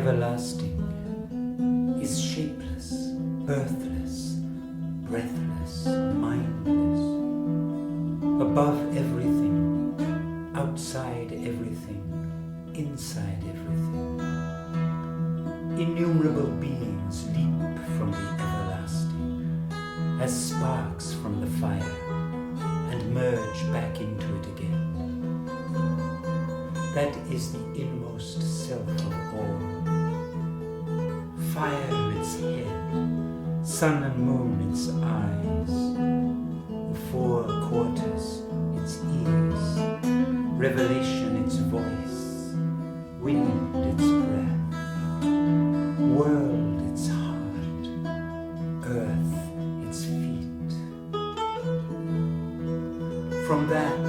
everlasting is shapeless, birthless, breathless, mindless, above everything, outside everything, inside everything. Innumerable beings leap from the everlasting as sparks from the fire and merge back into it again. That is the inmost self of all. Fire its head, sun and moon its eyes, the four quarters its ears, revelation its voice, wind its breath, world its heart, earth its feet. From that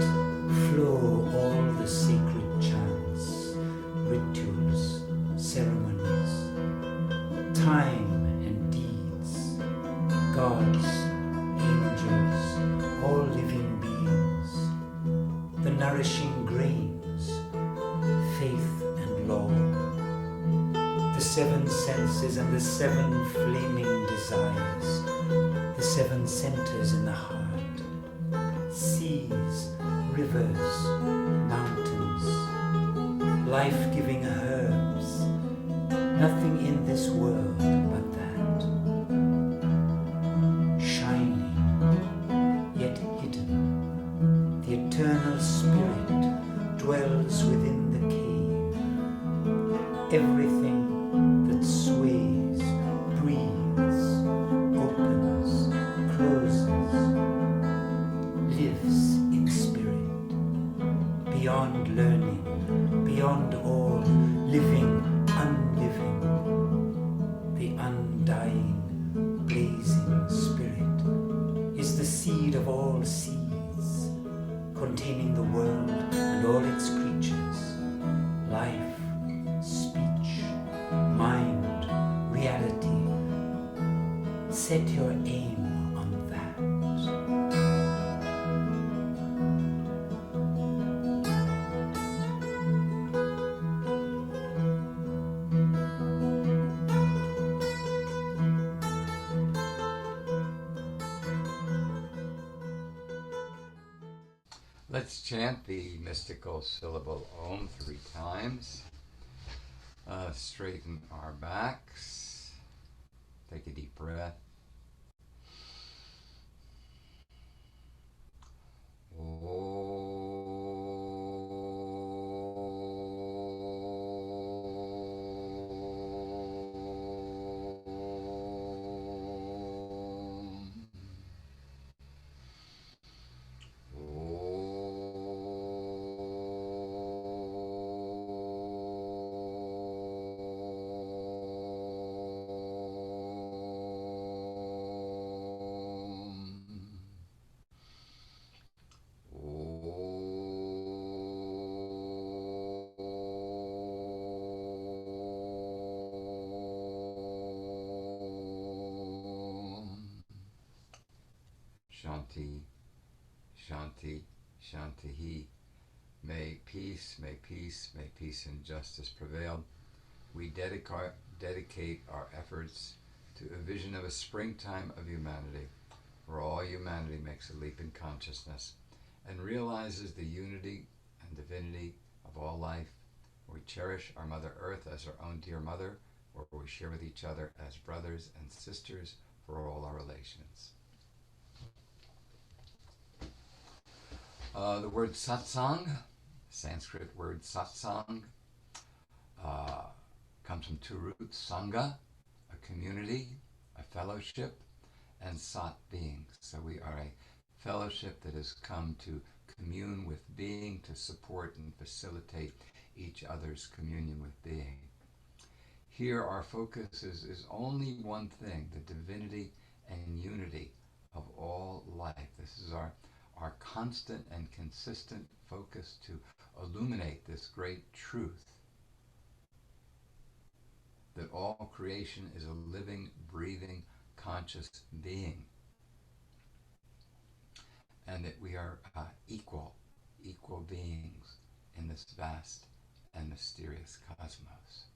flow all the sacred chants, rituals, ceremonies, time and deeds, gods, angels, all living beings, the nourishing grains, faith and law, the seven senses and the seven flaming desires, the seven centers in the heart, seas, rivers, mountains, life-giving herbs, nothing in this world but that. Shining, yet hidden, the eternal spirit dwells within the cave. Everything that sways, breathes, opens, closes, lives in spirit, beyond learning, beyond all, living, unliving, the undying, blazing spirit is the seed of all seeds, containing the world and all its creatures, life, speech, mind, reality. Set your aim on that. Let's chant the mystical syllable Om 3 times. Straighten our backs. Take a deep breath. Shanti, Shanti, Shantihi. May peace, may peace, may peace and justice prevail. We dedicate our efforts to a vision of a springtime of humanity, where all humanity makes a leap in consciousness and realizes the unity and divinity of all life. We cherish our Mother Earth as our own dear mother, where we share with each other as brothers and sisters for all our relations. The word satsang, Sanskrit word satsang, comes from two roots: sangha, a community, a fellowship, and sat, being. So we are a fellowship that has come to commune with being, to support and facilitate each other's communion with being. Here our focus is only one thing: the divinity and unity of all life. This is our constant and consistent focus to illuminate this great truth that all creation is a living, breathing, conscious being, and that we are equal beings in this vast and mysterious cosmos.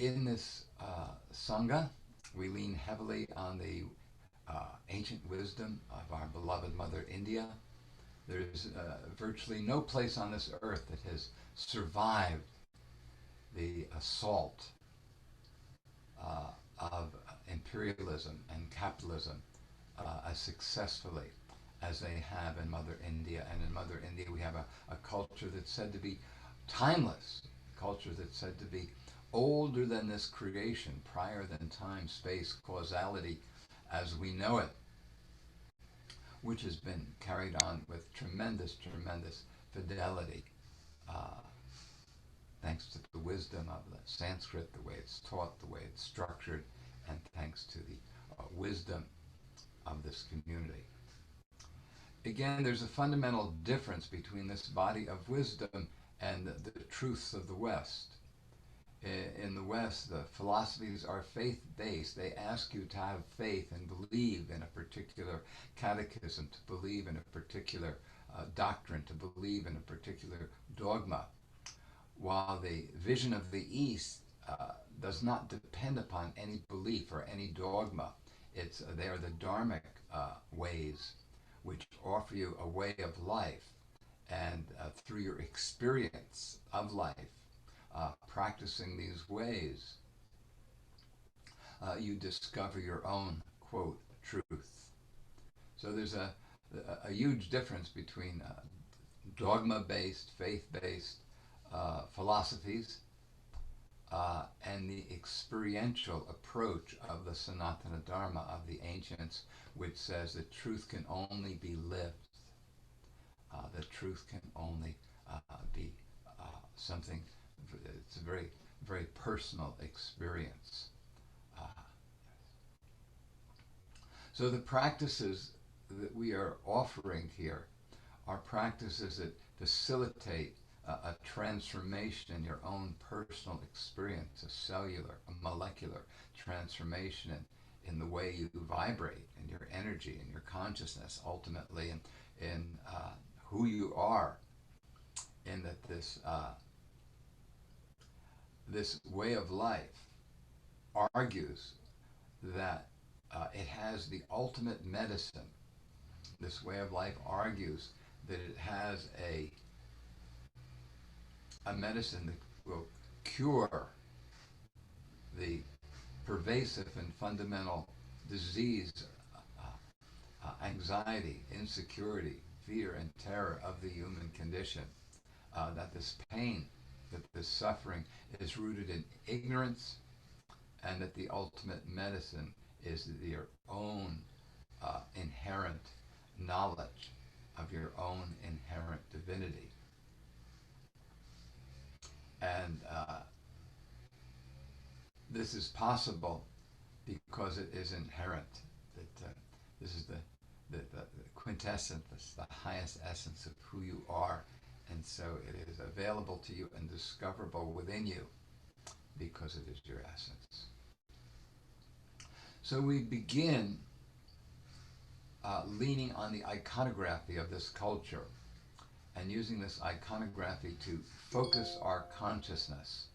In this Sangha, we lean heavily on the ancient wisdom of our beloved Mother India. There's virtually no place on this earth that has survived the assault of imperialism and capitalism as successfully as they have in Mother India. And in Mother India, we have a culture that's said to be timeless, a culture that's said to be older than this creation, prior than time, space, causality as we know it, which has been carried on with tremendous, tremendous fidelity, thanks to the wisdom of the Sanskrit, the way it's taught, the way it's structured, and thanks to the wisdom of this community. Again, there's a fundamental difference between this body of wisdom and the truths of the West. In the West, the philosophies are faith-based. They ask you to have faith and believe in a particular catechism, to believe in a particular doctrine, to believe in a particular dogma. While the vision of the East does not depend upon any belief or any dogma. They are the dharmic ways which offer you a way of life, and through your experience of life, practicing these ways, you discover your own, quote, truth. So there's a huge difference between dogma-based, faith-based philosophies and the experiential approach of the Sanatana Dharma of the ancients, which says that truth can only be lived. The truth can only be something, it's a very, very personal experience. So the practices that we are offering here are practices that facilitate a transformation in your own personal experience, a cellular, a molecular transformation in the way you vibrate, in your energy, in your consciousness, ultimately in who you are, in that this way of life argues that it has the ultimate medicine. This way of life argues that it has a medicine that will cure the pervasive and fundamental disease, anxiety, insecurity, fear, and terror of the human condition. That this pain, that this suffering is rooted in ignorance, and that the ultimate medicine is your own inherent knowledge of your own inherent divinity. And this is possible because it is inherent. That this is the quintessence, the highest essence of who you are, and so it is available to you and discoverable within you because it is your essence. So we begin leaning on the iconography of this culture and using this iconography to focus our consciousness.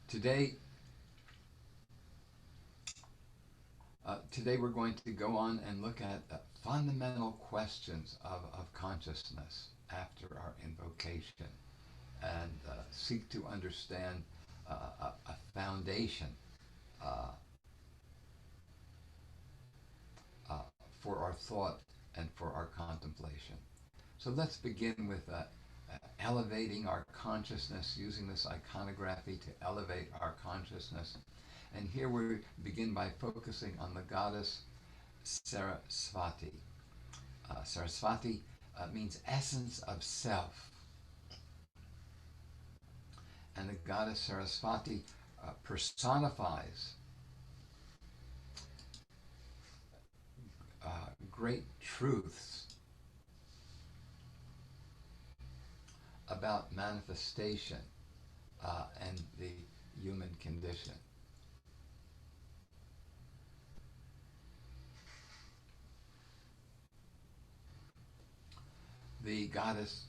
Today we're going to go on and look at fundamental questions of consciousness after our invocation, and seek to understand a foundation for our thought and for our contemplation. So let's begin with elevating our consciousness, using this iconography to elevate our consciousness. And here we begin by focusing on the goddess Saraswati. Saraswati means essence of self. And the goddess Saraswati personifies great truths about manifestation and the human condition. The goddess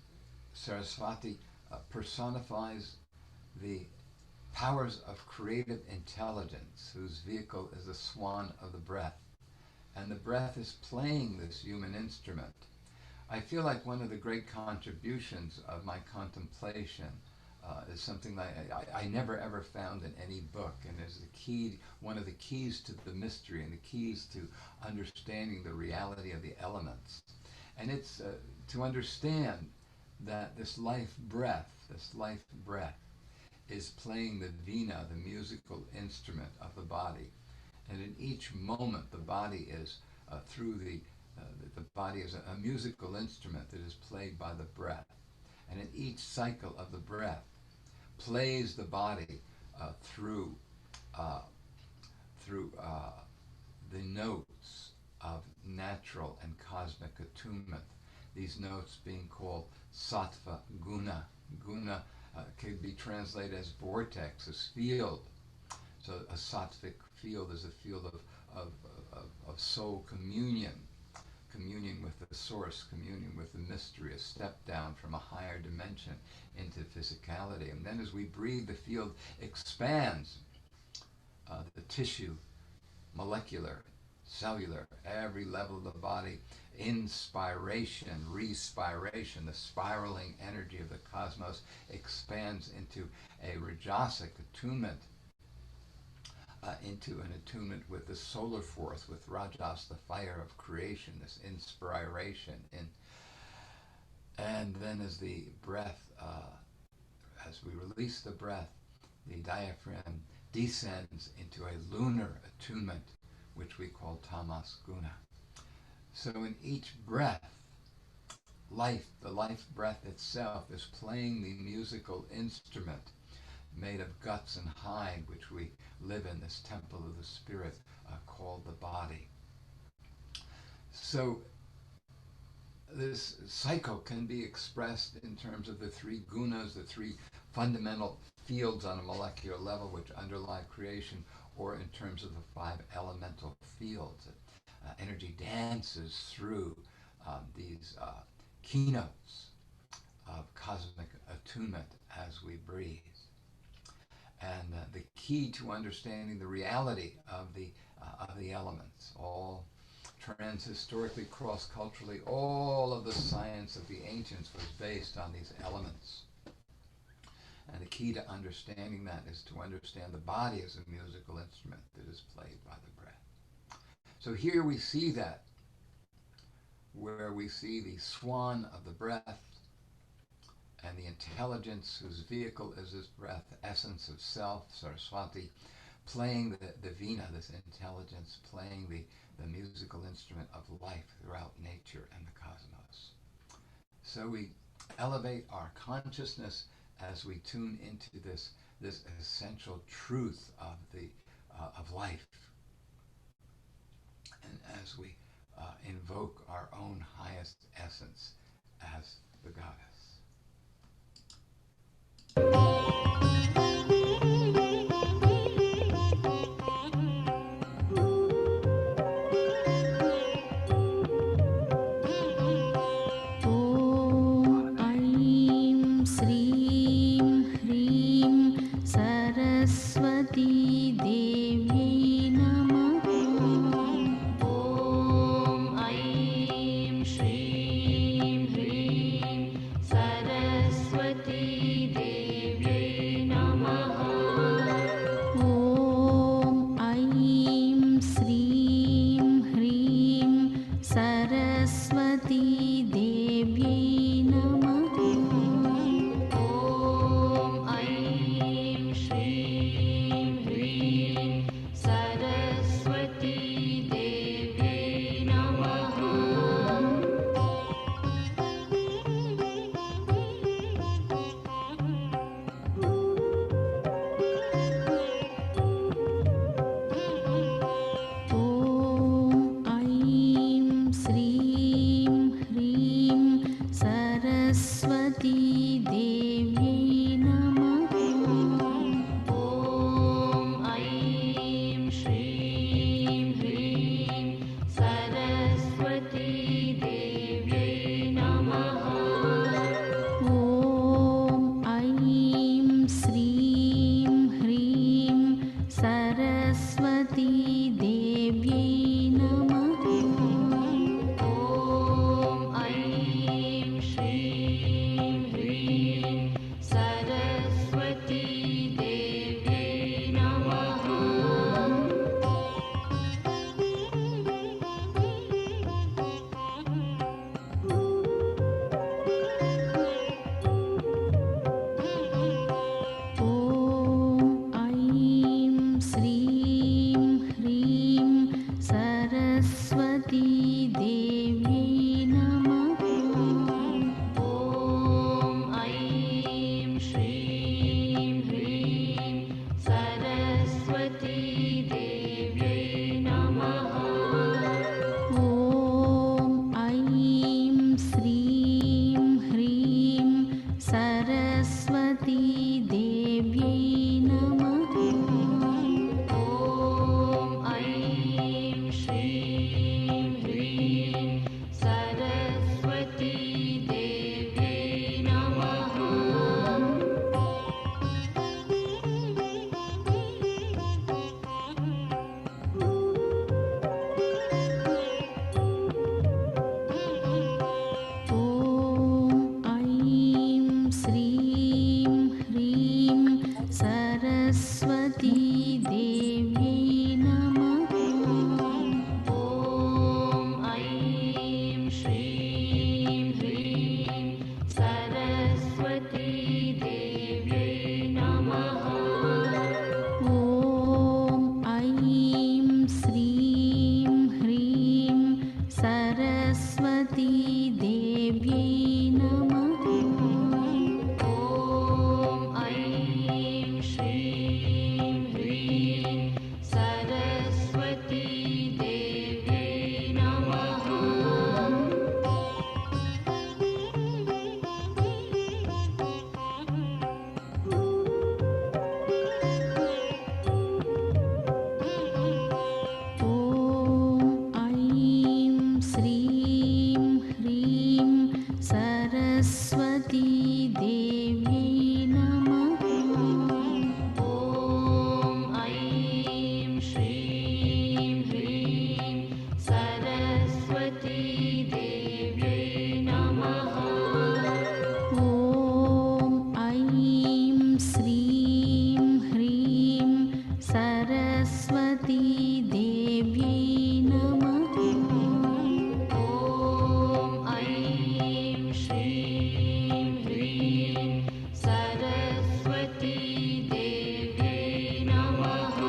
Saraswati personifies the powers of creative intelligence, whose vehicle is the swan of the breath. And the breath is playing this human instrument. I feel like one of the great contributions of my contemplation is something that I never ever found in any book, and is the key, one of the keys to the mystery and the keys to understanding the reality of the elements. And it's to understand that this life breath is playing the vina, the musical instrument of the body. And in each moment, the body is the body is a musical instrument that is played by the breath. And in each cycle of the breath plays the body through the notes of natural and cosmic attunement. These notes being called sattva guna. Guna could be translated as vortex, as field. So a sattvic field is a field of soul communion, communion with the source, communion with the mystery, a step down from a higher dimension into physicality. And then as we breathe, the field expands, the tissue, molecular, cellular, every level of the body, inspiration, respiration, the spiraling energy of the cosmos expands into a rajasic attunement, into an attunement with the solar force, with Rajas, the fire of creation, this inspiration. And then as the breath, as we release the breath, the diaphragm descends into a lunar attunement, which we call tamas guna. So in each breath, the life breath itself is playing the musical instrument made of guts and hide, which we live in, this temple of the spirit called the body. So this cycle can be expressed in terms of the three gunas, the three fundamental fields on a molecular level which underlie creation, or in terms of the five elemental fields. Energy dances through these keynotes of cosmic attunement as we breathe. And the key to understanding the reality of the elements, all transhistorically, cross-culturally, all of the science of the ancients was based on these elements. And the key to understanding that is to understand the body as a musical instrument that is played by the breath. So here we see that, where we see the swan of the breath and the intelligence whose vehicle is this breath, essence of self, Saraswati, playing the vina, this intelligence, playing the musical instrument of life throughout nature and the cosmos. So we elevate our consciousness as we tune into this essential truth of life, and as we invoke our own highest essence as the goddess. Saraswati देव्यै नमः। ॐ ऐं श्रीं ह्रीं सरस्वती देव्यै नमः। ॐ ऐं श्रीं ह्रीं सरस्वती देव्यै नमः। ॐ ऐं श्रीं ह्रीं सरस्वती देव्यै नमः। ॐ ऐं श्रीं ह्रीं सरस्वती देव्यै नमः। ॐ ऐं श्रीं ह्रीं सरस्वती देव्यै नमः। ॐ ऐं श्रीं ह्रीं सरस्वती देव्यै नमः। ॐ ऐं श्रीं ह्रीं सरस्वती देव्यै नमः। ॐ ऐं श्रीं ह्रीं सरस्वती देव्यै नमः।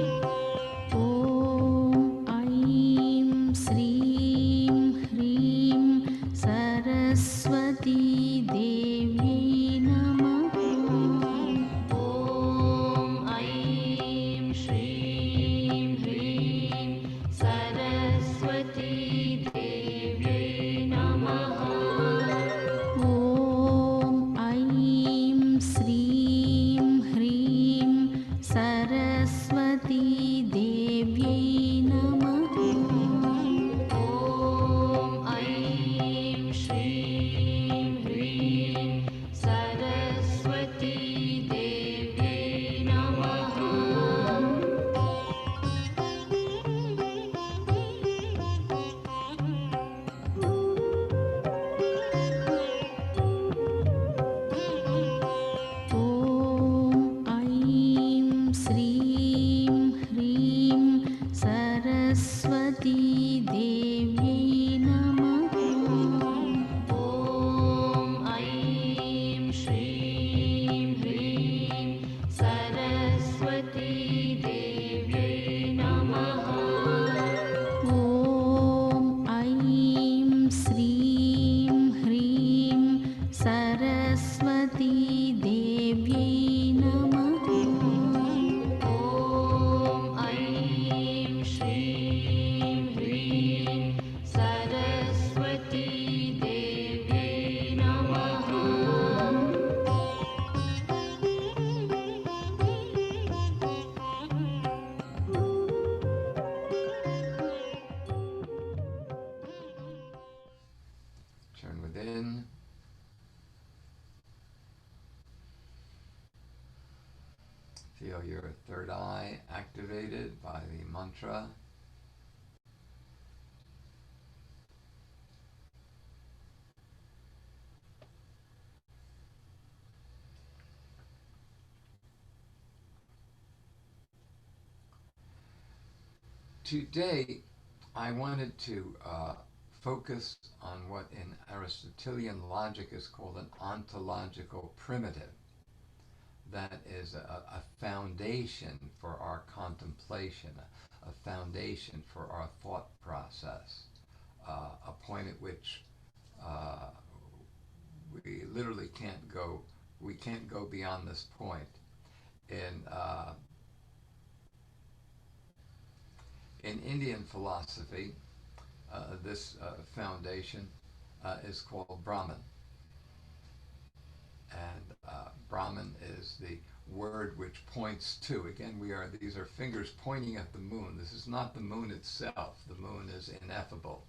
ॐ ऐं श्रीं ह्रीं सरस्वती देव्यै नमः। ॐ ऐं श्रीं ह्रीं सरस्वती देव्यै नमः। ॐ ऐं श्रीं ह्रीं सरस्वती देव्यै नमः। ॐ ऐं श्रीं ह्रीं सरस्वती देव्यै नमः। ॐ ऐं श्रीं ह्रीं सरस्वती देव्यै नमः। ॐ ऐं श्रीं ह्रीं सरस्वती देव्यै नमः। ॐ ऐं श्रीं ह्रीं सरस्वती देव्यै नमः। ॐ ऐं श्रीं ह्रीं सरस्वती देव्यै नमः। ॐ ऐं श्रीं ह्रीं सरस्वती देव्यै नमः। Turn within. Feel your third eye activated by the mantra. Today, I wanted to focus on what in Aristotelian logic is called an ontological primitive. That is a foundation for our contemplation, a foundation for our thought process, a point at which we literally can't go beyond this point. In In Indian philosophy, this foundation is called Brahman. And Brahman is the word which points to. Again, these are fingers pointing at the moon. This is not the moon itself. The moon is ineffable.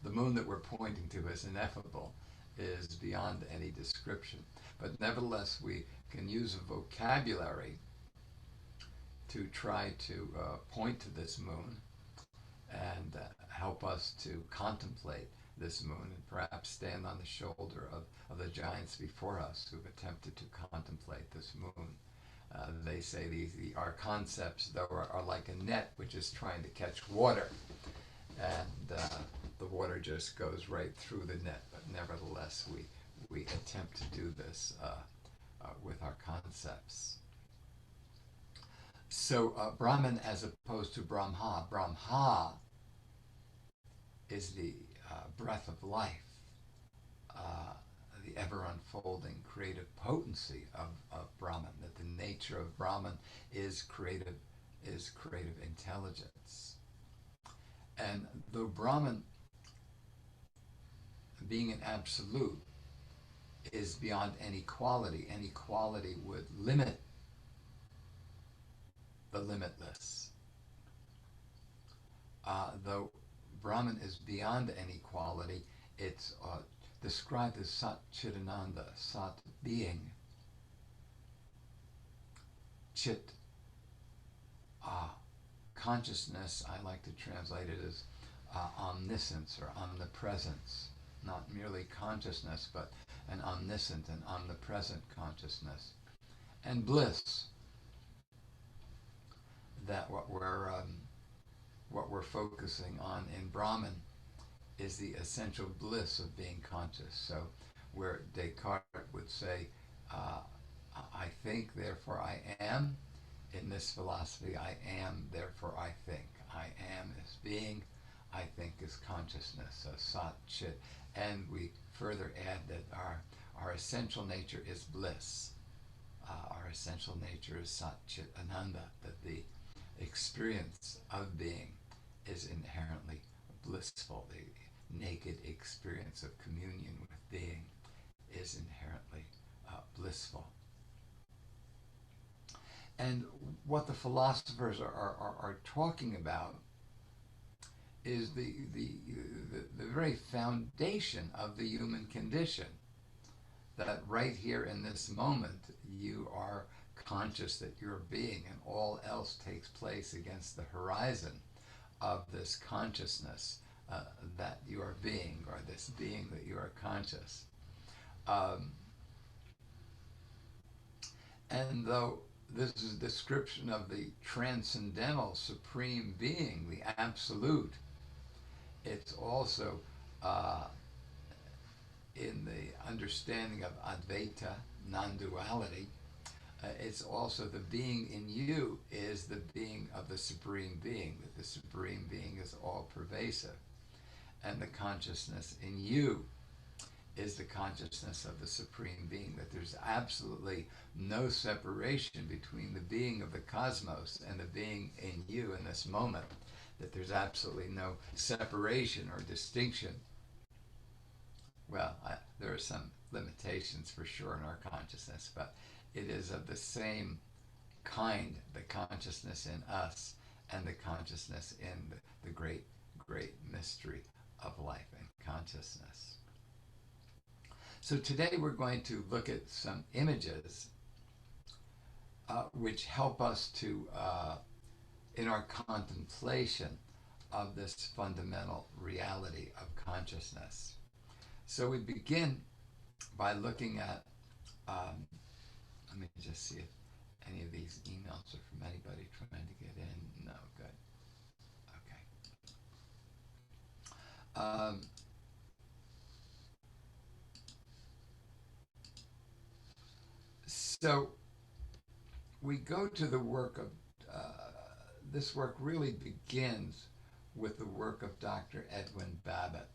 The moon that we're pointing to as ineffable is beyond any description. But nevertheless, we can use a vocabulary to try to point to this moon and help us to contemplate this moon and perhaps stand on the shoulder of the giants before us who've attempted to contemplate this moon. They say our concepts, though, are like a net which is trying to catch water, and the water just goes right through the net. But nevertheless, we attempt to do this with our concepts. So Brahman as opposed to Brahma. Brahma is the breath of life, the ever unfolding creative potency of Brahman, that the nature of Brahman is creative intelligence. And though Brahman, being an absolute, is beyond any quality would limit the limitless. Though Brahman is beyond any quality, it's described as Sat Chidananda, Sat being, Chit consciousness. I like to translate it as omniscience or omnipresence, not merely consciousness, but an omniscient and omnipresent consciousness, and bliss. That what we're focusing on in Brahman is the essential bliss of being conscious. So where Descartes would say, I think, therefore I am, in this philosophy, I am, therefore I think. I am is being, I think is consciousness, Sat Chit. And we further add that our essential nature is bliss. Our essential nature is Sat Chit Ananda, that the experience of being is inherently blissful. The naked experience of communion with being is inherently blissful. And what the philosophers are talking about is the very foundation of the human condition. That right here in this moment, you are conscious that you're being, and all else takes place against the horizon of this consciousness that you are being, or this being that you are conscious. And though this is a description of the transcendental supreme being, the absolute, it's also in the understanding of Advaita, non-duality, it's also the being in you is the being of the supreme being, that the supreme being is all pervasive. And the consciousness in you is the consciousness of the supreme being, that there's absolutely no separation between the being of the cosmos and the being in you in this moment, that there's absolutely no separation or distinction. Well, there are some limitations for sure in our consciousness, but it is of the same kind, the consciousness in us and the consciousness in the great, great mystery of life and consciousness. So today we're going to look at some images which help us to, in our contemplation of this fundamental reality of consciousness. So we begin by looking at, let me just see if any of these emails are from anybody trying to get in. No, good. Okay. So we go to the work of, this work really begins with the work of Dr. Edwin Babbitt.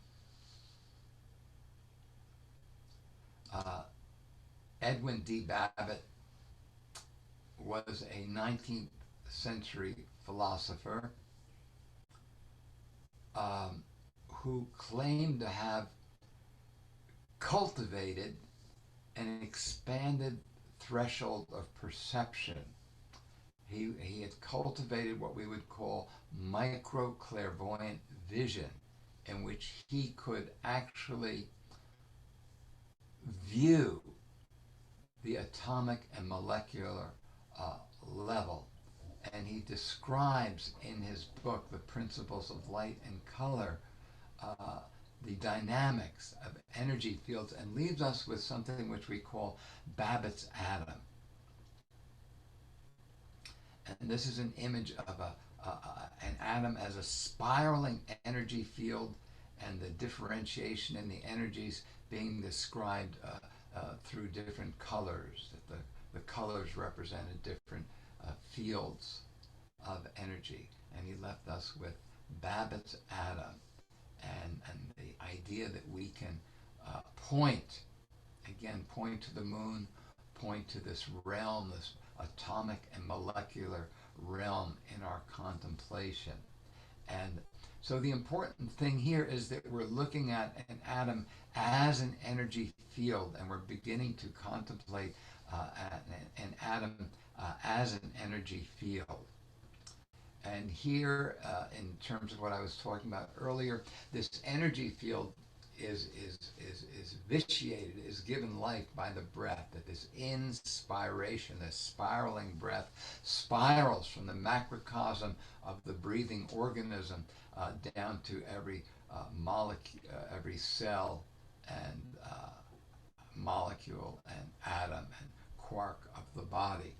Edwin D. Babbitt was a 19th century philosopher who claimed to have cultivated an expanded threshold of perception. He had cultivated what we would call micro clairvoyant vision, in which he could actually view the atomic and molecular level. And he describes in his book, The Principles of Light and Color, the dynamics of energy fields, and leaves us with something which we call Babbitt's atom. And this is an image of an atom as a spiraling energy field, and the differentiation in the energies being described through different colors. That the colors represented different fields of energy, and he left us with Babbitt's atom, and the idea that we can point to the moon, point to this realm, this atomic and molecular realm in our contemplation. And so the important thing here is that we're looking at an atom as an energy field, and we're beginning to contemplate an atom as an energy field. And here, in terms of what I was talking about earlier, this energy field is vitiated, is given life by the breath. That this inspiration, this spiraling breath, spirals from the macrocosm of the breathing organism down to every molecule, every cell and molecule and atom and quark of the body.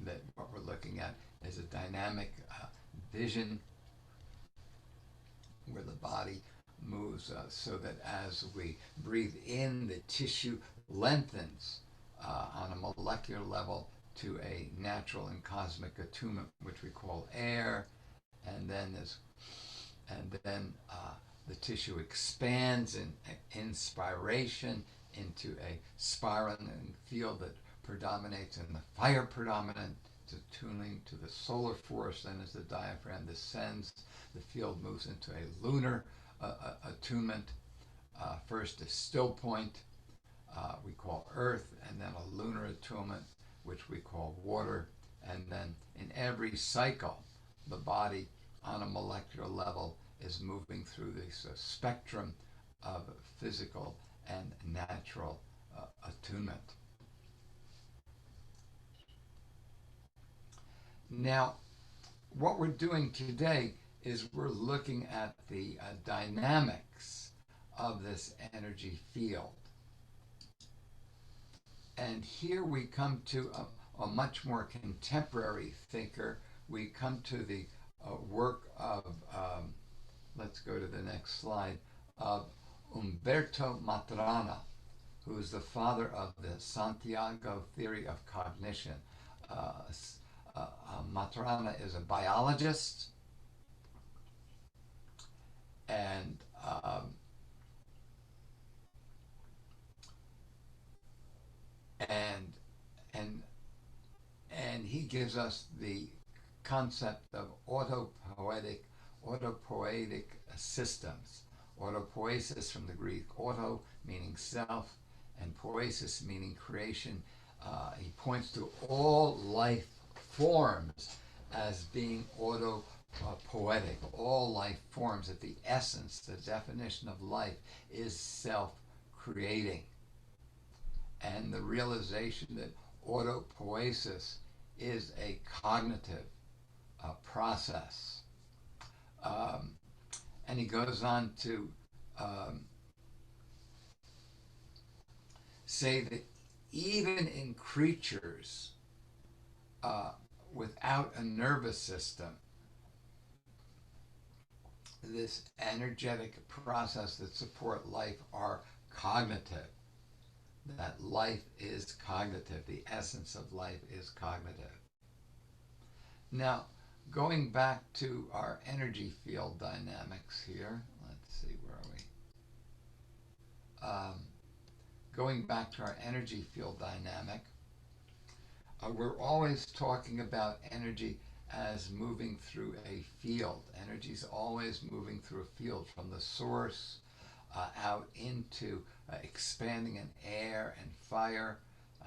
That what we're looking at is a dynamic vision where the body moves so that as we breathe in, the tissue lengthens on a molecular level to a natural and cosmic attunement, which we call air, and then the tissue expands in inspiration into a spiraling field that predominates in the fire predominant, to tuning to the solar force. Then as the diaphragm descends, the field moves into a lunar attunement. First a still point, we call earth, and then a lunar attunement, which we call water. And then in every cycle, the body on a molecular level is moving through this spectrum of physical and natural attunement. Now, what we're doing today is we're looking at the dynamics of this energy field. And here we come to a much more contemporary thinker. We come to the work of, let's go to the next slide, of Umberto Maturana, who is the father of the Santiago theory of cognition. Maturana is a biologist, and he gives us the concept of autopoietic systems. Autopoiesis from the Greek auto meaning self, and poiesis meaning creation. He points to all life forms as being autopoietic. All life forms, that the essence, the definition of life is self-creating. And the realization that autopoiesis is a cognitive process. And he goes on to say that even in creatures without a nervous system, this energetic process that support life are cognitive. That life is cognitive. The essence of life is cognitive. Now, going back to our energy field dynamics here, let's see, where are we? Going back to our energy field dynamic, we're always talking about energy as moving through a field. Energy is always moving through a field from the source out into expanding in air and fire,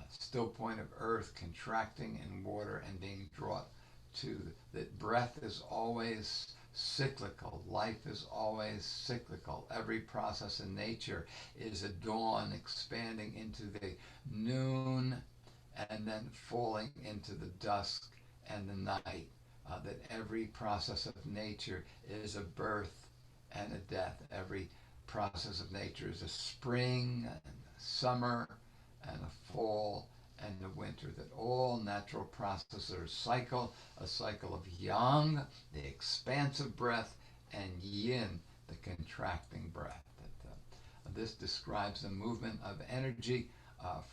still point of earth, contracting in water and being brought to that. Breath is always cyclical. Life is always cyclical. Every process in nature is a dawn expanding into the noon and then falling into the dusk and the night. That every process of nature is a birth and a death. Every process of nature is a spring and a summer and a fall and a winter. That all natural processes are a cycle of yang, the expansive breath, and yin, the contracting breath. This describes the movement of energy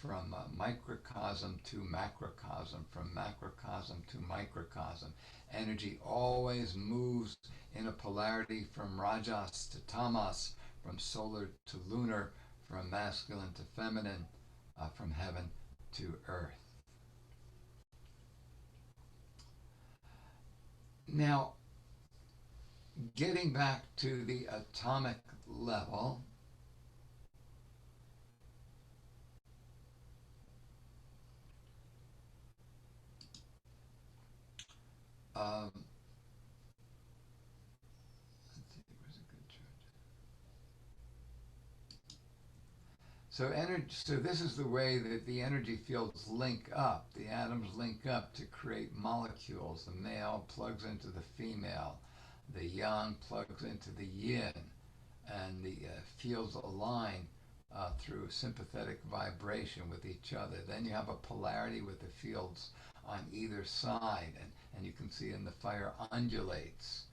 from microcosm to macrocosm, from macrocosm to microcosm. Energy always moves in a polarity from rajas to tamas, from solar to lunar, from masculine to feminine, from heaven to earth. Now, getting back to the atomic level, let's see, where's a good chart? So this is the way that the energy fields link up. The atoms link up to create molecules. The male plugs into the female. The yang plugs into the yin. And the fields align through sympathetic vibration with each other. Then you have a polarity with the fields on either side. And you can see in the fire undulates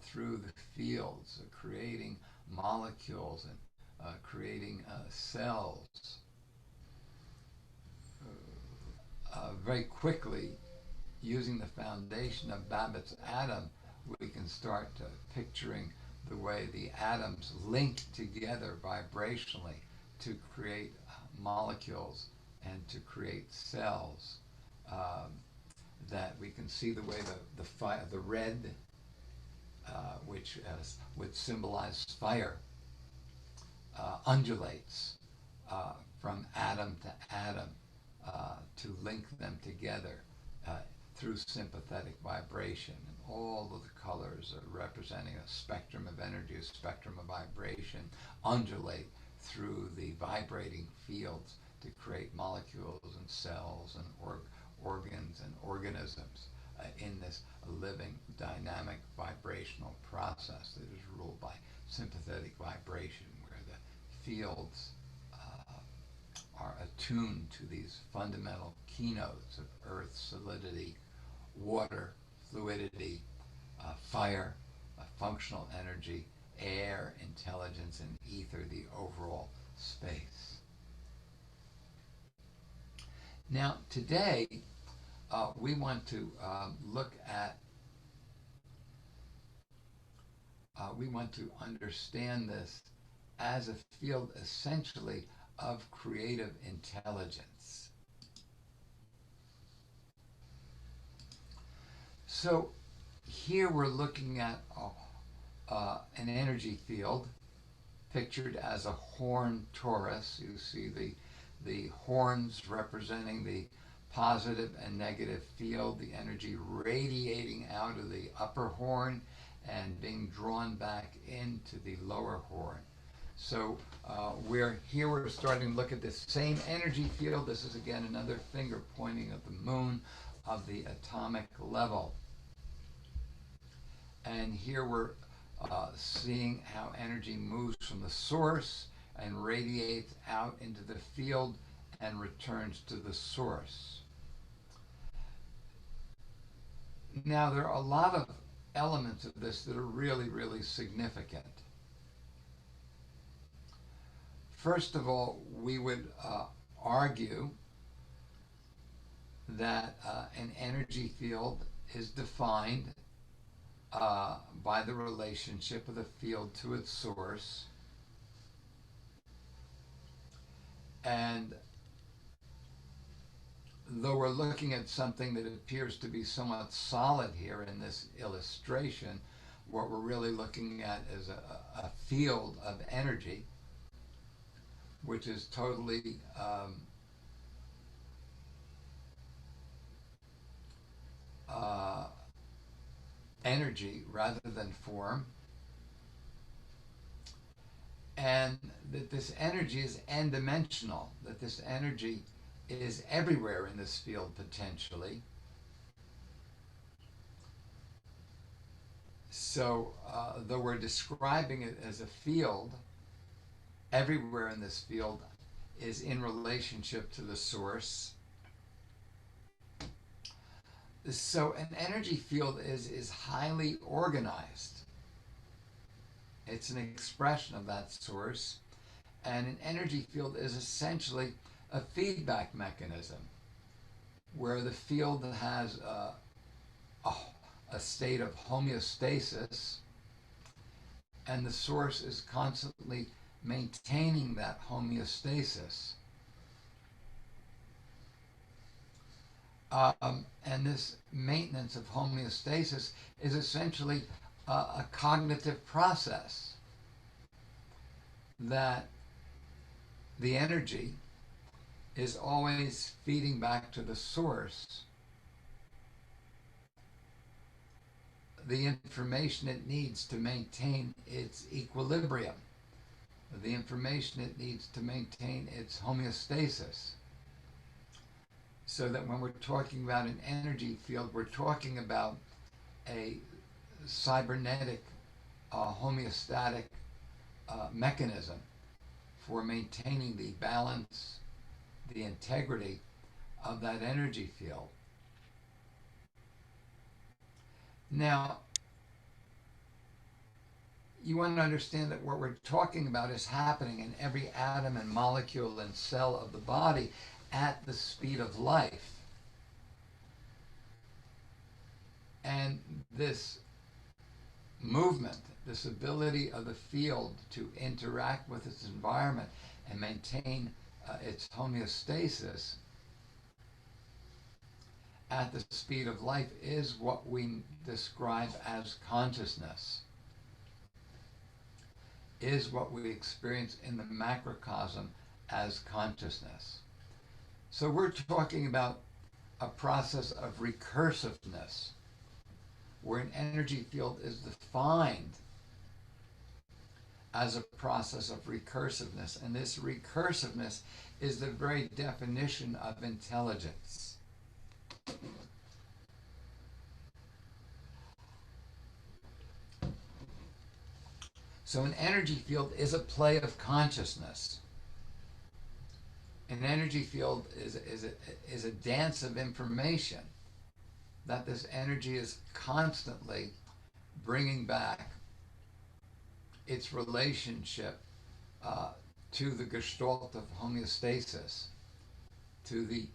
through the fields, creating molecules and creating cells. Very quickly, using the foundation of Babbitt's atom, we can start picturing the way the atoms link together vibrationally to create molecules and to create cells. That we can see the way the red, which would symbolize fire, undulates from atom to atom to link them together through sympathetic vibration. And all of the colors are representing a spectrum of energy, a spectrum of vibration, undulate through the vibrating fields to create molecules and cells and organs and organisms in this living, dynamic, vibrational process that is ruled by sympathetic vibration, where the fields are attuned to these fundamental keynotes of earth, solidity, water, fluidity, fire, functional energy, air, intelligence, and ether, the overall space. Now, today, we want to look at, we want to understand this as a field essentially of creative intelligence. So here we're looking at an energy field pictured as a horn torus. You see the horns representing the positive and negative field, the energy radiating out of the upper horn and being drawn back into the lower horn. So we're starting to look at this same energy field. This is again another finger pointing at the moon of the atomic level. And here we're seeing how energy moves from the source and radiates out into the field and returns to the source. Now, there are a lot of elements of this that are really, really significant. First of all, we would argue that an energy field is defined by the relationship of the field to its source, and though we're looking at something that appears to be somewhat solid here in this illustration, what we're really looking at is a field of energy, which is totally energy rather than form, and that this energy is n-dimensional, that this energy is everywhere in this field potentially. So, though we're describing it as a field, everywhere in this field is in relationship to the source. So, an energy field is highly organized. It's an expression of that source. And an energy field is essentially a feedback mechanism where the field has a state of homeostasis, and the source is constantly maintaining that homeostasis. And this maintenance of homeostasis is essentially a cognitive process that the energy is always feeding back to the source the information it needs to maintain its equilibrium, the information it needs to maintain its homeostasis. So that when we're talking about an energy field, we're talking about a cybernetic homeostatic mechanism for maintaining the balance, the integrity of that energy field. Now, you want to understand that what we're talking about is happening in every atom and molecule and cell of the body at the speed of life. And this movement, this ability of the field to interact with its environment and maintain its homeostasis at the speed of life is what we describe as consciousness, is what we experience in the macrocosm as consciousness. So we're talking about a process of recursiveness, where an energy field is defined as a process of recursiveness. And this recursiveness is the very definition of intelligence. So an energy field is a play of consciousness. An energy field is a dance of information that this energy is constantly bringing back its relationship to the gestalt of homeostasis, to the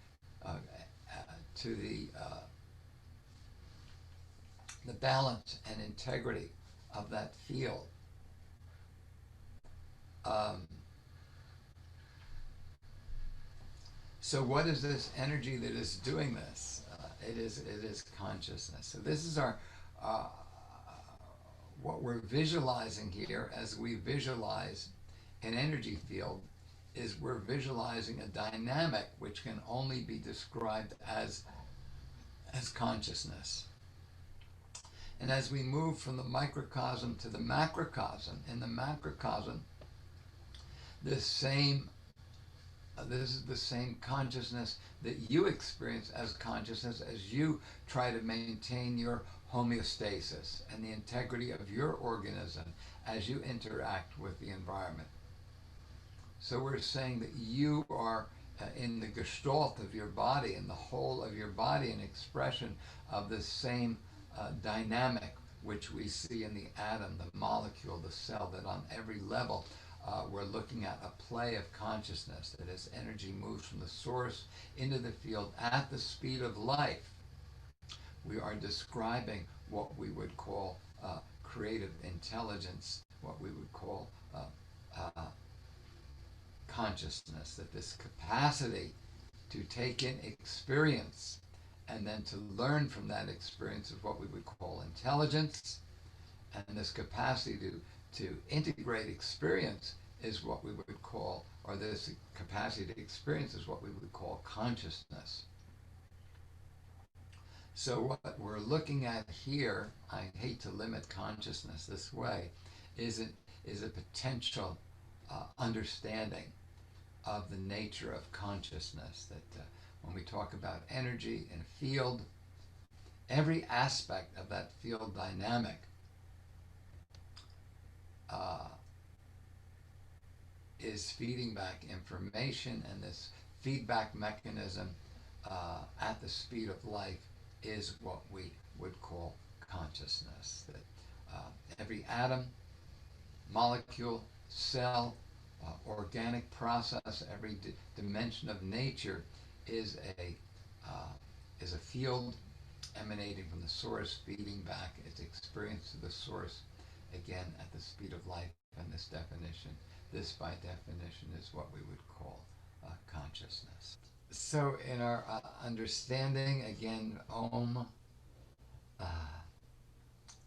balance and integrity of that field. So what is this energy that is doing this? It is consciousness. So this is our what we're visualizing here as we visualize an energy field is we're visualizing a dynamic which can only be described as consciousness. And as we move from the microcosm to the macrocosm, in the macrocosm, this is the same consciousness that you experience as consciousness as you try to maintain your homeostasis and the integrity of your organism as you interact with the environment. So we're saying that you are in the gestalt of your body, in the whole of your body, an expression of this same dynamic which we see in the atom, the molecule, the cell, that on every level we're looking at a play of consciousness, that as energy moves from the source into the field at the speed of life, we are describing what we would call creative intelligence, what we would call consciousness, that this capacity to take in experience, and then to learn from that experience is what we would call intelligence. And this capacity to integrate experience is what we would call, or this capacity to experience is what we would call consciousness. So what we're looking at here, I hate to limit consciousness this way, is a potential understanding of the nature of consciousness. That when we talk about energy in a field, every aspect of that field dynamic is feeding back information, and this feedback mechanism at the speed of light is what we would call consciousness. That every atom, molecule, cell, organic process, every dimension of nature is a field emanating from the source, feeding back its experience to the source, again at the speed of light. And this by definition, is what we would call consciousness. So in our understanding, again, Om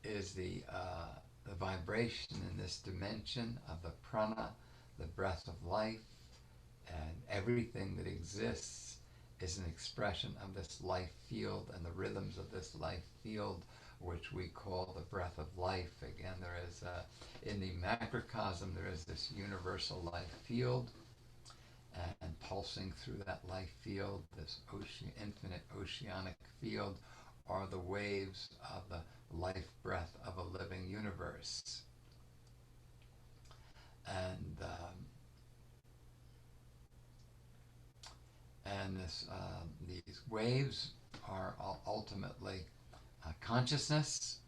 is the vibration in this dimension of the prana, the breath of life, and everything that exists is an expression of this life field and the rhythms of this life field, which we call the breath of life. Again, there is in the macrocosm, there is this universal life field, and pulsing through that life field, this infinite oceanic field, are the waves of the life breath of a living universe. And these waves are ultimately consciousness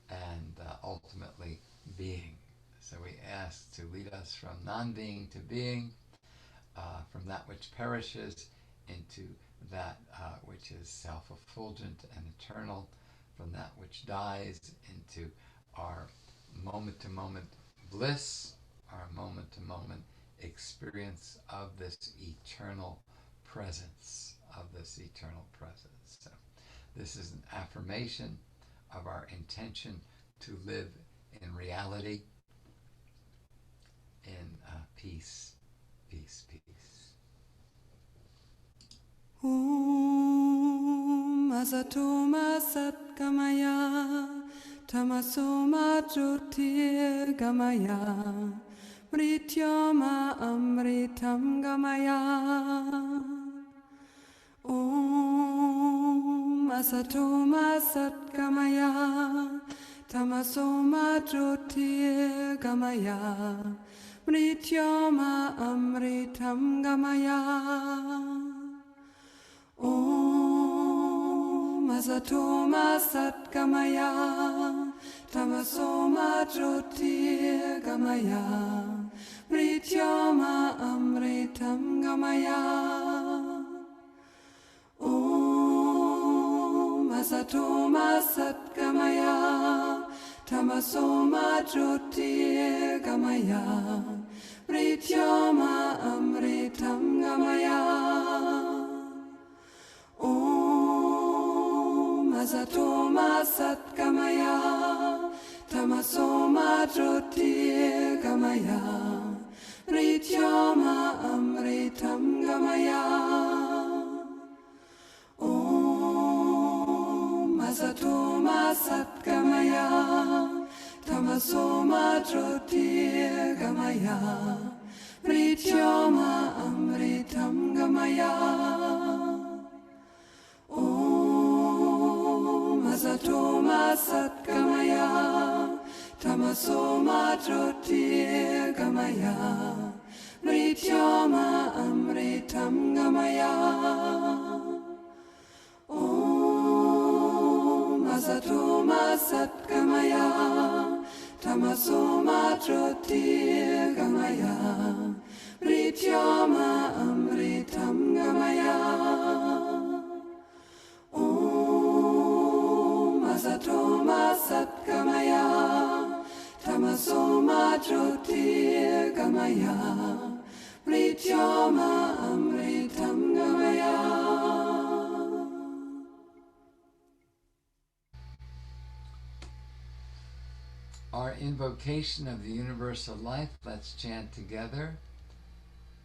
and ultimately being. So we ask to lead us from non-being to being, from that which perishes into that which is self-effulgent and eternal, from that which dies into our moment-to-moment bliss, our moment-to-moment experience of this eternal presence, So this is an affirmation of our intention to live in reality, in peace, peace, peace. Asatoma Satgamaya, Tamasoma Jyotirgamaya, Mrityoma Amritam Gamaya. Om Asatoma Satgamaya, Tamasoma Jyotirgamaya, Mrityoma Amritam Gamaya. Om Asatoma Satgamaya, Tamasoma Jyotirgamaya, Mrityoma Amritam Gamaya. Om Asatoma Satgamaya, Tamasoma Jyotirgamaya, Mrityoma Amritam Gamaya. Om Asatoma Satgamaya, Tamasoma Jyotirgamaya, Mrityoma Amritam Gamaya. Om Asatoma Satgamaya, Tamasoma Jyotirgamaya, Mrityoma Amritam Gamaya. Om Asatoma Satgamaya, Tamasoma Jyotirgamaya, Mrityoma Amritam Gamaya. Om Asatoma Satgamaya, Tamasoma Jyotirgamaya, Mrityoma Amritam Gamaya. Om Asatoma Satgamaya, Tamasoma Jyotirgamaya, Mrityoma Mrityoma Amritam Gamaya. Our invocation of the universal life, let's chant together.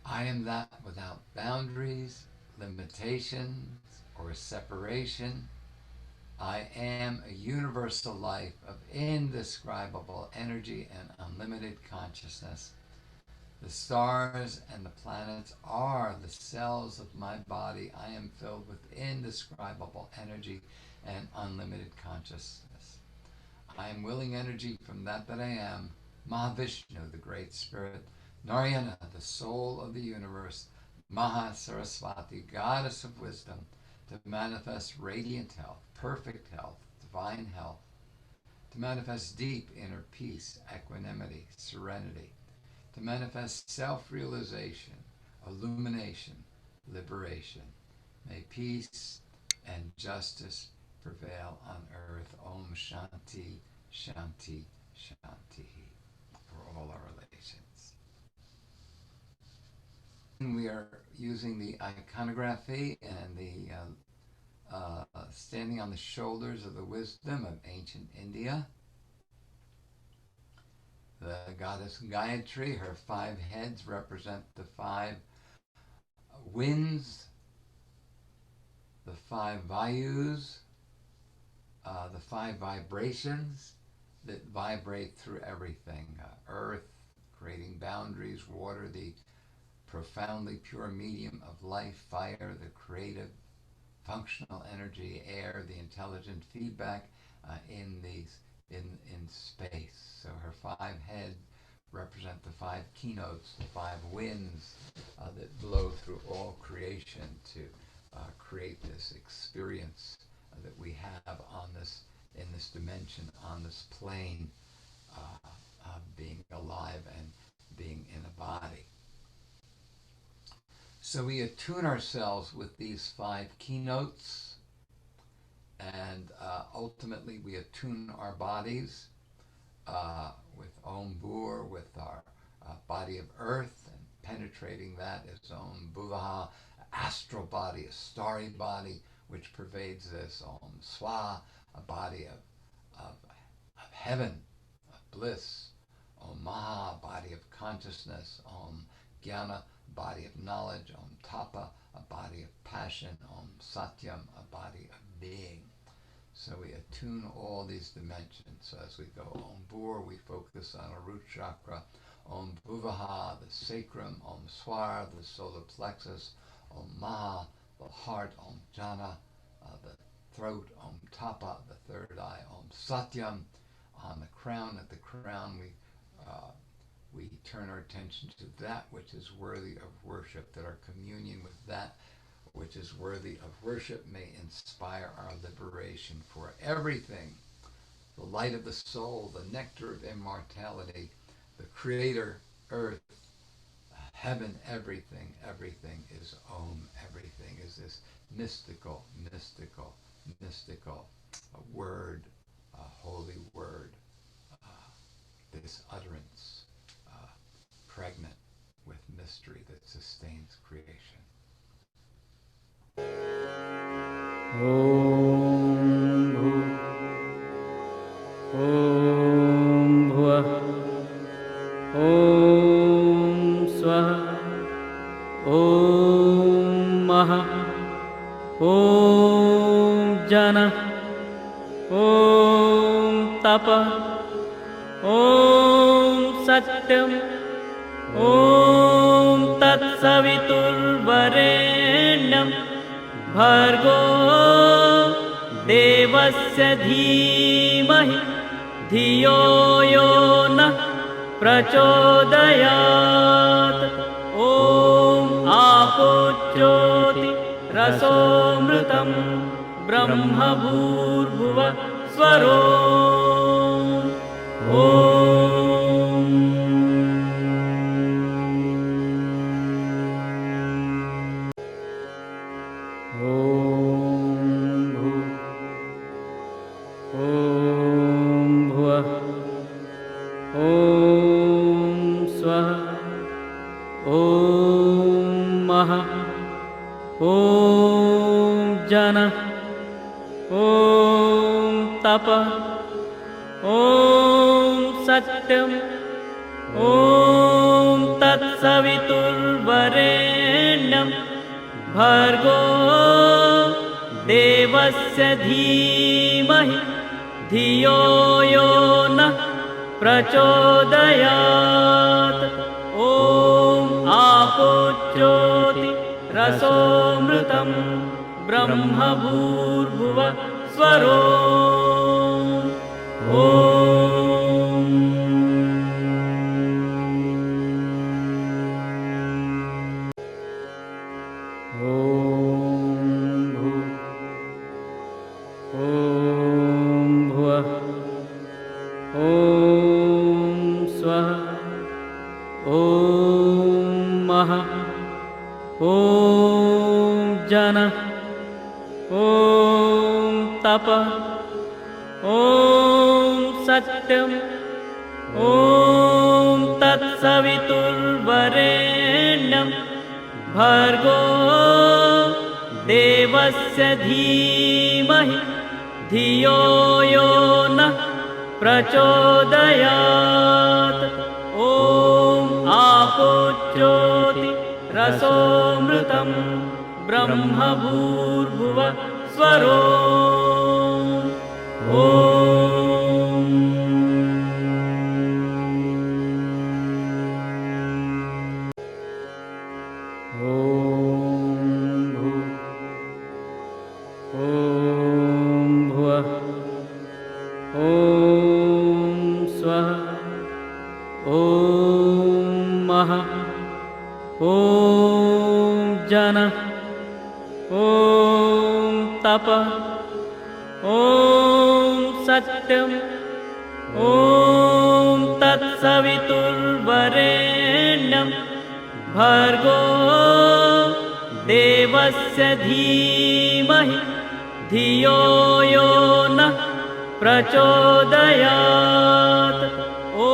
I am that without boundaries, limitations, or separation. I am a universal life of indescribable energy and unlimited consciousness. The stars and the planets are the cells of my body. I am filled with indescribable energy and unlimited consciousness. I am willing energy from that I am, Mahavishnu, the Great Spirit, Narayana, the soul of the universe, Maha Saraswati, goddess of wisdom, to manifest radiant health, perfect health, divine health, to manifest deep inner peace, equanimity, serenity, to manifest self-realization, illumination, liberation. May peace and justice prevail on earth. Om Shanti, Shanti, Shanti, for all our relations. We are using the iconography and the standing on the shoulders of the wisdom of ancient India. The goddess Gayatri, her 5 heads represent the 5 winds, the 5 vayus, the 5 vibrations that vibrate through everything. Earth, creating boundaries; water, the profoundly pure medium of life; fire, the creative, functional energy; air, the intelligent feedback in space. So her 5 heads represent the 5 keynotes, the 5 winds that blow through all creation to create this experience that we have on this, in this dimension, on this plane, being alive and being in a body. So we attune ourselves with these 5 keynotes, and ultimately we attune our bodies with Om Bhur, with our body of earth, and penetrating that is Om Bhuvaha, astral body, a starry body which pervades this. Om Swa, a body of heaven, of bliss. Om Maha, body of consciousness. Om Jnana, body of knowledge. Om Tapa, a body of passion. Om Satyam, a body of being. So we attune all these dimensions. So as we go Om Bhur, we focus on a root chakra. Om Bhuvaha, the sacrum. Om Swar, the solar plexus. Om Maha, the heart. Om Jnana, the throat. Om Tapa, the third eye. Om Satyam, on the crown. At the crown, we turn our attention to that which is worthy of worship, that our communion with that which is worthy of worship may inspire our liberation. For everything, the light of the soul, the nectar of immortality, the creator, earth, heaven, everything is Om. Everything is this mystical word, holy word, this utterance, pregnant with mystery that sustains creation. Om Bhuvah Om Swaha Om Maha Om Jnana Om Tapa Om Satyam Om Tat Savitur Varenyam Bhargo Devasya Dhimahi Dhiyo Yo Nah Prachodayat. Om Apo Jyoti Rasomritam Brahma Bhurbhuva Swaro. Om मः ॐ जनः ॐ तपः ॐ सत्यम् ॐ तत्सवितुर्वरेण्यं भर्गो देवस्य धीमहि धियो यो नः प्रचोदयात् ॐ आपो ज्योतिरसोऽमृतं ब्रह्म भूर्भुवः स्वरो ॐ तपः ॐ सत्यम् ॐ तत्सवितुर्वरेण्यं भर्गो देवस्य धीमहि धियो यो नः प्रचोदयात् ॐ आपो ज्योतिरसोऽमृतं ब्रह्म भूर्भुवः स्वरो ॐ भुवः ॐ स्वः ॐ महः ॐ जनः ॐ तपः ॐ सत्यम् ॐ तत्सवितुर्वरेण्यं भर्गो देवस्य धीमहि धियो यो नः प्रचोदयात् ॐ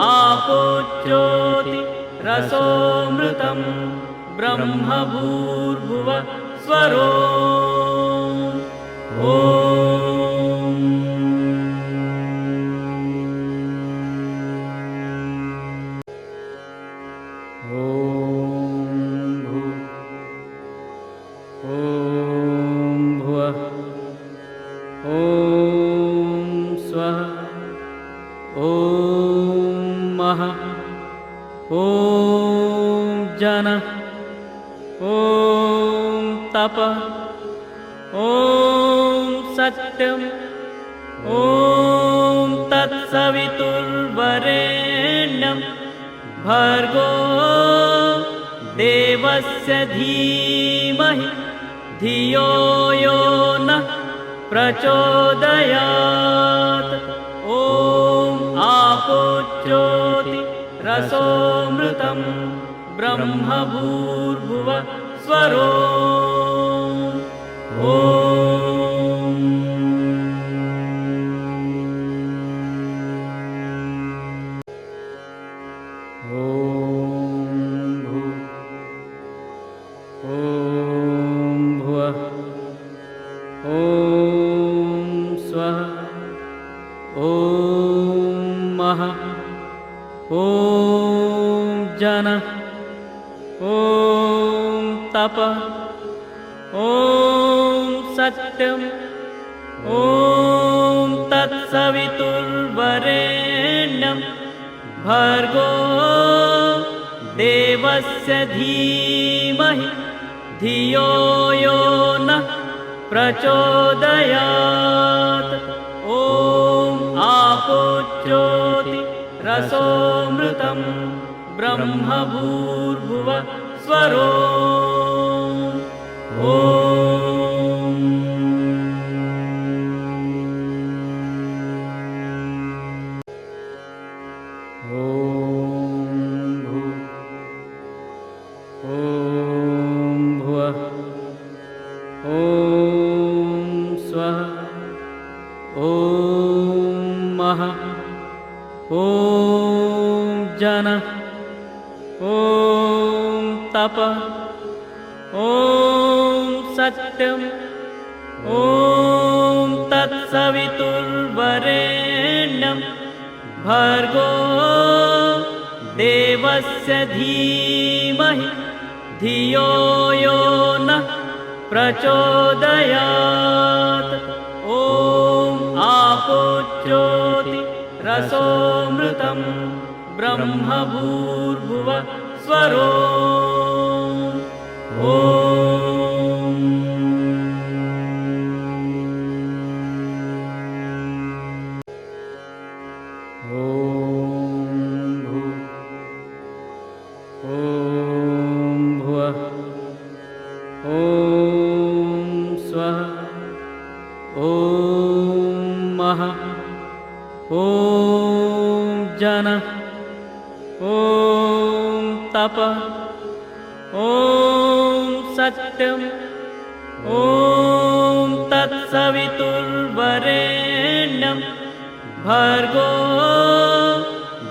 आपो ज्योतिरसोऽमृतं ब्रह्म भूर्भुवः स्वरो ॐ भुवः ॐ स्वः ॐ महः ॐ जनः ॐ तपः ॐ सत्यम् ॐ तत्सवितुर्वरेण्यं भर्गो देवस्य धीमहि धियो यो नः प्रचोदयात् ॐ आपो ज्योतिरसोऽमृतं ब्रह्म भूर्भुवः स्वरो ॐ भुवः ॐ स्वः ॐ महः ॐ जनः ॐ तपः ॐ सत्यम् ॐ तत्सवितुर्वरेण्यं भर्गो देवस्य धीमहि धियो यो नः प्रचोदयात् ॐ आपो ज्योतिरसोऽमृतं ब्रह्म भूर्भुवः स्वरो ॐ भुवः ॐ स्वः ॐ महः ॐ जनः ॐ तपः ॐ सत्यम् ॐ तत्सवितुर्वरेण्यं भर्गो देवस्य धीमहि धियो यो नः प्रचोदयात् ॐ आपो ज्योतिरसोऽमृतं ब्रह्मभूर्भुव स्वरो ॐ सत्यम् ॐ तत्सवितुर्वरेण्यं भर्गो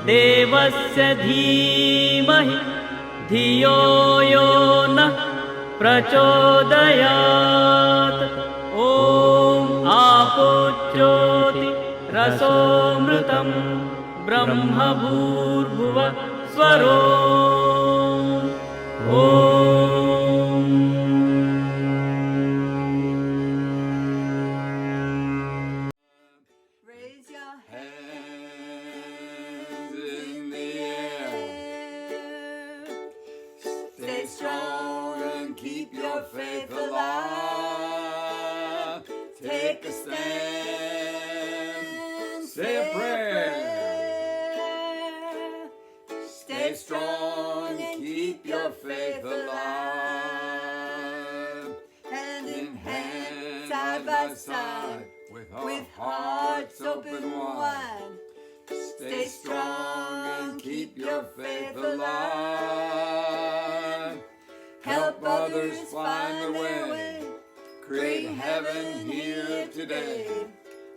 देवस्य धीमहि धियो यो नः प्रचोदयात् ॐ आपो ज्योतिरसोऽमृतं ब्रह्मभूर्भुव स्वरो ॐ with hearts open wide. Stay strong and keep your faith alive. Help others find their way. Create heaven here today.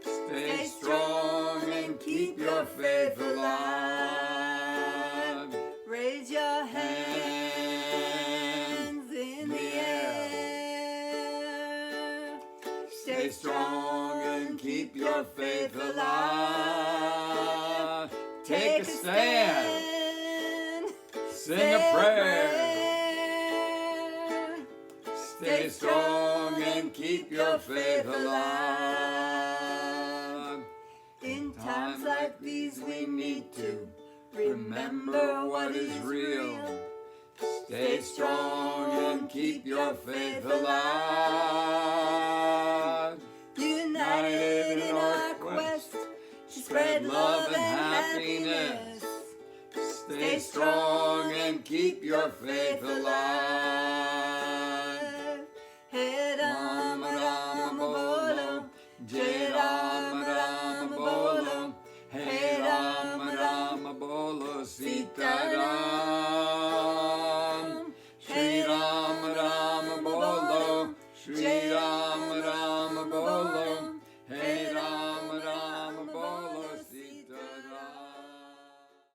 Stay strong and keep your faith alive. Raise your hands in the air. Stay strong and keep your faith alive. Take a stand. Sing a prayer. Stay strong and keep your faith alive. In times like these we need to remember what is real. Stay strong and keep your faith alive. United in our quest to spread love and happiness. Stay strong and keep your faith alive.